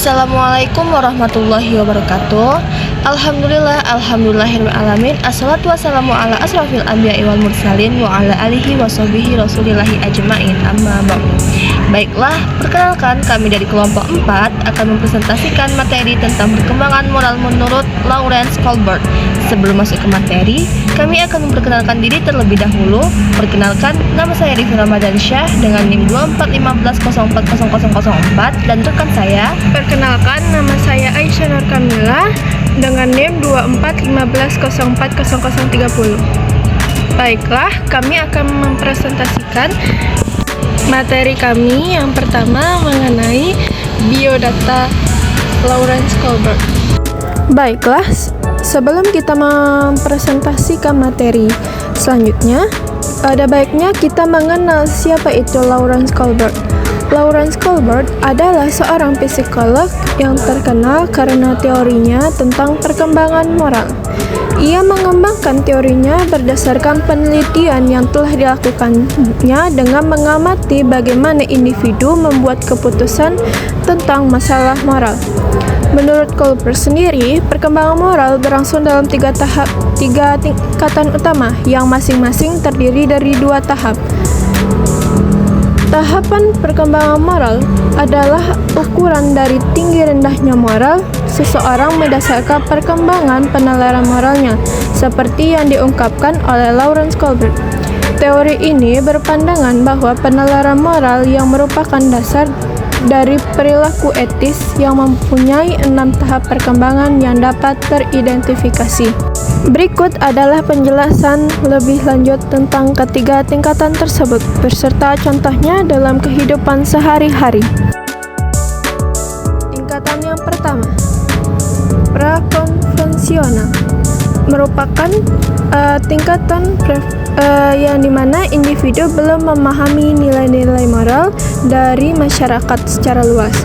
Assalamualaikum warahmatullahi wabarakatuh. Alhamdulillahirrahmanirrahim. Assalatu wassalamu ala asrafil anbiya'i wal mursalin wa ala alihi wa sahbihi rasulillahi ajma'in, amma ba'du. Baiklah, perkenalkan kami dari kelompok 4 akan mempresentasikan materi tentang perkembangan moral menurut Lawrence Kohlberg. Sebelum masuk ke materi, kami akan memperkenalkan diri terlebih dahulu. Perkenalkan, nama saya Rify Ramadansyah dengan NIM 2415040004 dan rekan saya. Perkenalkan, nama saya Aisyah Nur Kamila dengan NIM 2415040030. Baiklah, kami akan mempresentasikan materi kami yang pertama mengenai biodata Lawrence Kohlberg. Baiklah, sebelum kita mempresentasikan materi selanjutnya, ada baiknya kita mengenal siapa itu Lawrence Kohlberg. Lawrence Kohlberg adalah seorang psikolog yang terkenal karena teorinya tentang perkembangan moral. Ia mengembangkan teorinya berdasarkan penelitian yang telah dilakukannya dengan mengamati bagaimana individu membuat keputusan tentang masalah moral. Menurut Kohlberg sendiri, perkembangan moral berlangsung dalam tiga tingkatan utama yang masing-masing terdiri dari 2 tahap. Tahapan perkembangan moral adalah ukuran dari tinggi rendahnya moral seseorang berdasarkan perkembangan penalaran moralnya, seperti yang diungkapkan oleh Lawrence Kohlberg. Teori ini berpandangan bahwa penalaran moral yang merupakan dasar dari perilaku etis yang mempunyai 6 tahap perkembangan yang dapat teridentifikasi. Berikut adalah penjelasan lebih lanjut tentang ketiga tingkatan tersebut, beserta contohnya dalam kehidupan sehari-hari. Tingkatan yang pertama, prakonvensional, merupakan tingkatan yang dimana individu belum memahami nilai-nilai moral dari masyarakat secara luas.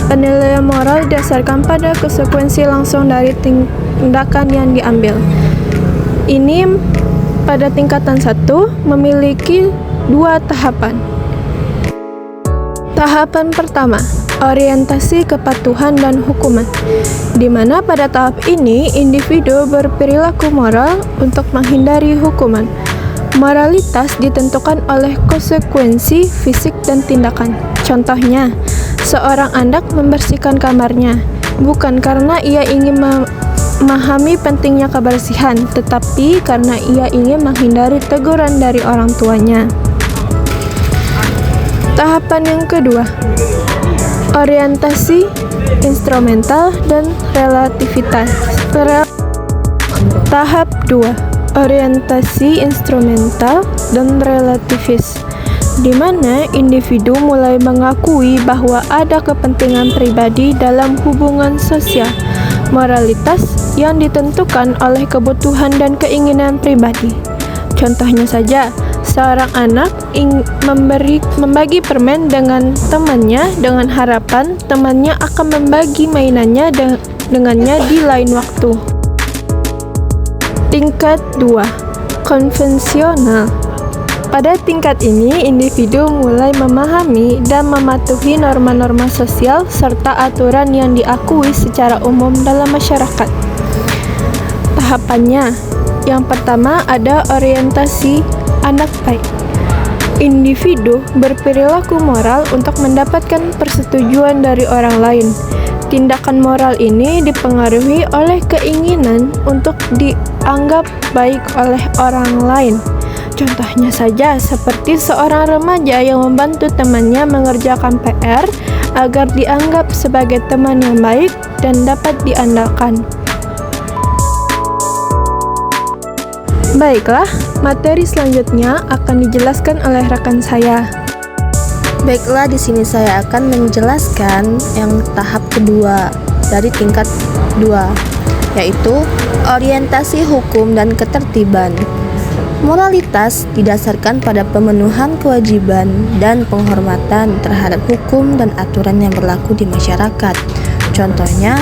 Penilaian moral didasarkan pada konsekuensi langsung dari tindakan yang diambil. Ini pada tingkatan 1 memiliki 2 tahapan. Tahapan pertama, orientasi kepatuhan dan hukuman, di mana pada tahap ini individu berperilaku moral untuk menghindari hukuman. Moralitas ditentukan oleh konsekuensi fisik dan tindakan. Contohnya, seorang anak membersihkan kamarnya bukan karena ia ingin memahami pentingnya kebersihan, tetapi karena ia ingin menghindari teguran dari orang tuanya. Tahapan yang kedua, orientasi instrumental dan relativitas. Tahap 2, orientasi instrumental dan relativis, di mana individu mulai mengakui bahwa ada kepentingan pribadi dalam hubungan sosial. Moralitas yang ditentukan oleh kebutuhan dan keinginan pribadi. Contohnya saja, seorang anak membagi permen dengan temannya dengan harapan temannya akan membagi mainannya dengannya di lain waktu. Tingkat 2, konvensional. Pada tingkat ini, individu mulai memahami dan mematuhi norma-norma sosial serta aturan yang diakui secara umum dalam masyarakat. Tahapannya, yang pertama ada orientasi anak baik. Individu berperilaku moral untuk mendapatkan persetujuan dari orang lain. Tindakan moral ini dipengaruhi oleh keinginan untuk dianggap baik oleh orang lain. Contohnya saja seperti seorang remaja yang membantu temannya mengerjakan PR agar dianggap sebagai teman yang baik dan dapat diandalkan. Baiklah, materi selanjutnya akan dijelaskan oleh rekan saya. Baiklah, di sini saya akan menjelaskan yang tahap kedua dari tingkat 2, yaitu orientasi hukum dan ketertiban. Moralitas didasarkan pada pemenuhan kewajiban dan penghormatan terhadap hukum dan aturan yang berlaku di masyarakat. Contohnya,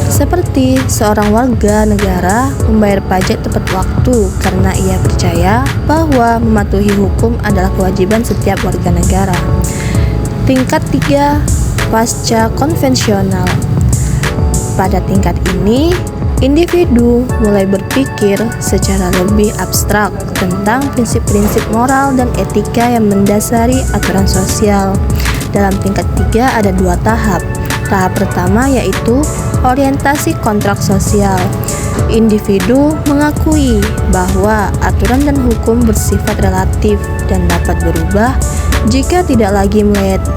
seperti seorang warga negara membayar pajak tepat waktu karena ia percaya bahwa mematuhi hukum adalah kewajiban setiap warga negara. Tingkat 3, pasca konvensional. Pada tingkat ini, individu mulai berpikir secara lebih abstrak tentang prinsip-prinsip moral dan etika yang mendasari aturan sosial. Dalam tingkat 3 ada 2 tahap. Tahap pertama yaitu orientasi kontrak sosial. Individu mengakui bahwa aturan dan hukum bersifat relatif dan dapat berubah jika tidak lagi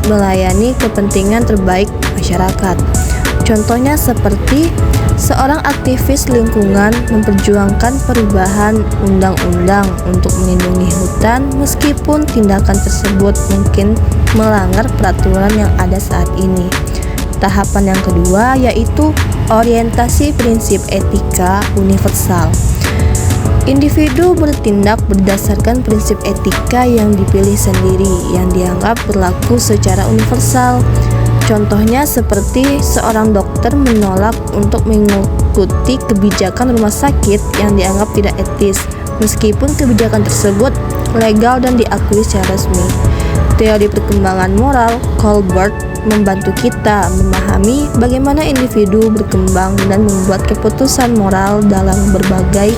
melayani kepentingan terbaik masyarakat. Contohnya seperti seorang aktivis lingkungan memperjuangkan perubahan undang-undang untuk melindungi hutan meskipun tindakan tersebut mungkin melanggar peraturan yang ada saat ini. Tahapan yang kedua yaitu orientasi prinsip etika universal. Individu bertindak berdasarkan prinsip etika yang dipilih sendiri yang dianggap berlaku secara universal. Contohnya seperti seorang dokter menolak untuk mengikuti kebijakan rumah sakit yang dianggap tidak etis, meskipun kebijakan tersebut legal dan diakui secara resmi. Teori perkembangan moral Colbert membantu kita memahami bagaimana individu berkembang dan membuat keputusan moral dalam berbagai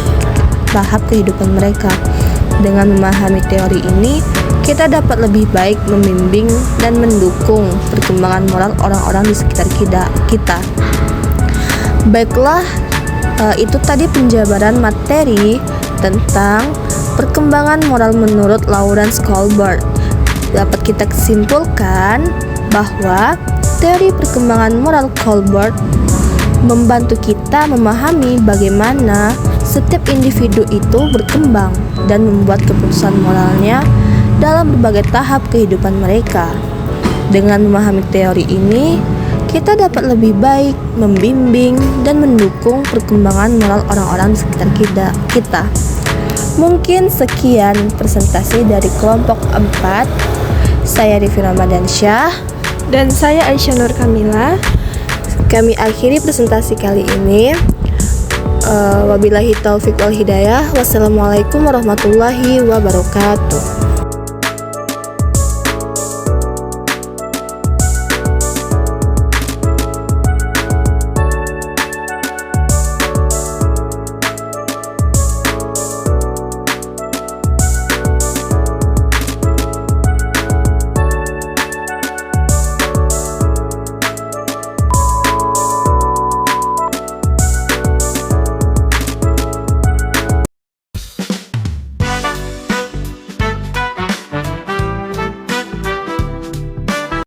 tahap kehidupan mereka. Dengan memahami teori ini, kita dapat lebih baik membimbing dan mendukung perkembangan moral orang-orang di sekitar kita. Baiklah, itu tadi penjabaran materi tentang perkembangan moral menurut Lawrence Colbert. Dapat kita simpulkan bahwa teori perkembangan moral Colbert membantu kita memahami bagaimana setiap individu itu berkembang dan membuat keputusan moralnya dalam berbagai tahap kehidupan mereka. Dengan memahami teori ini, kita dapat lebih baik membimbing dan mendukung perkembangan moral orang-orang di sekitar kita. Mungkin sekian presentasi dari kelompok 4. Saya Rifi Ramadansyah Dan saya Aisyah Nur Kamila. Kami akhiri presentasi kali ini. Wabillahi taufiq wal hidayah. Wassalamualaikum warahmatullahi wabarakatuh.